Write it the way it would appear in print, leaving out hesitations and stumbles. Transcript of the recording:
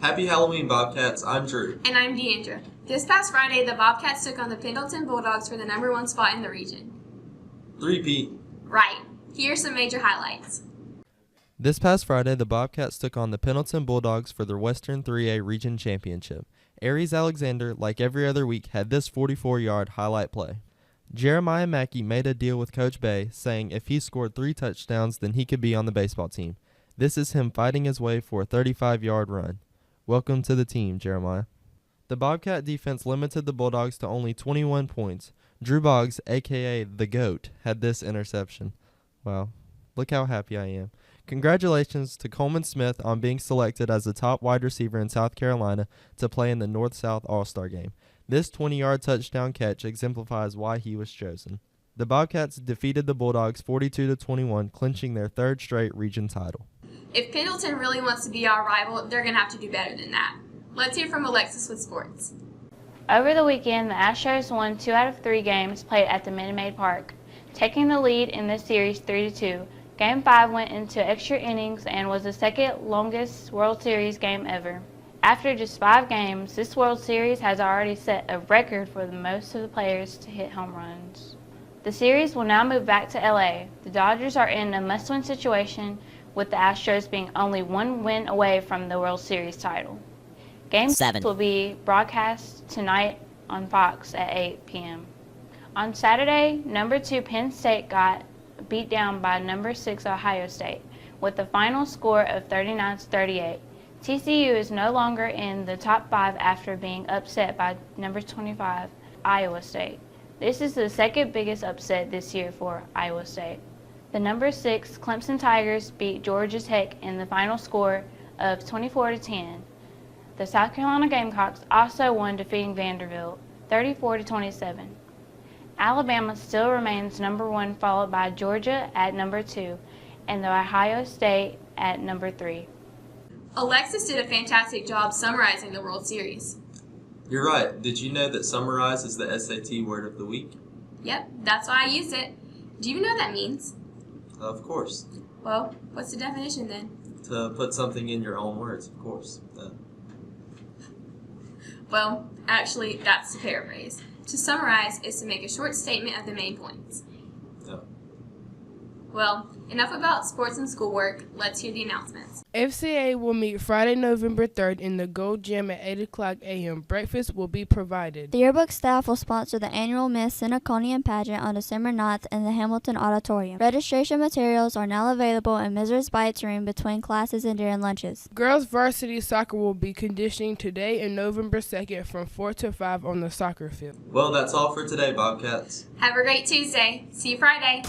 Happy Halloween, Bobcats. I'm Drew. And I'm Deandra. This past Friday, the Bobcats took on the Pendleton Bulldogs for the number 1 spot in the region. 3P. Right. Here are some major highlights. This past Friday, the Bobcats took on the Pendleton Bulldogs for their Western 3A Region Championship. Aries Alexander, like every other week, had this 44-yard highlight play. Jeremiah Mackey made a deal with Coach Bay, saying if he scored 3 touchdowns, then he could be on the baseball team. This is him fighting his way for a 35-yard run. Welcome to the team, Jeremiah. The Bobcat defense limited the Bulldogs to only 21 points. Drew Boggs, a.k.a. the GOAT, had this interception. Wow, look how happy I am. Congratulations to Coleman Smith on being selected as the top wide receiver in South Carolina to play in the North-South All-Star Game. This 20-yard touchdown catch exemplifies why he was chosen. The Bobcats defeated the Bulldogs 42-21, clinching their 3rd straight region title. If Pendleton really wants to be our rival, they're going to have to do better than that. Let's hear from Alexis with sports. Over the weekend, the Astros won 2 out of 3 games played at the Minute Maid Park, taking the lead in the series 3-2. Game 5 went into extra innings and was the second longest World Series game ever. After just 5 games, this World Series has already set a record for the most of the players to hit home runs. The series will now move back to LA. The Dodgers are in a must-win situation, with the Astros being only 1 win away from the World Series title. Game 7 will be broadcast tonight on Fox at 8 p.m. On Saturday, number 2 Penn State got beat down by number 6 Ohio State with a final score of 39-38. TCU is no longer in the top 5 after being upset by number 25 Iowa State. This is the second biggest upset this year for Iowa State. The number 6 Clemson Tigers beat Georgia Tech in the final score of 24-10. The South Carolina Gamecocks also won, defeating Vanderbilt 34-27. Alabama still remains number 1, followed by Georgia at number 2 and the Ohio State at number 3. Alexis did a fantastic job summarizing the World Series. You're right. Did you know that summarize is the SAT word of the week? Yep, that's why I used it. Do you even know what that means? Of course. Well, what's the definition then? To put something in your own words, of course. Well, actually, that's to paraphrase. To summarize is to make a short statement of the main points. Oh. Well, enough about sports and schoolwork. Let's hear the announcements. FCA will meet Friday, November 3rd in the Gold Gym at 8 o'clock a.m. Breakfast will be provided. The yearbook staff will sponsor the annual Miss Seneca pageant on December 9th in the Hamilton Auditorium. Registration materials are now available in Mrs. Bites' room between classes and during lunches. Girls varsity soccer will be conditioning today and November 2nd from 4 to 5 on the soccer field. Well, that's all for today, Bobcats. Have a great Tuesday. See you Friday.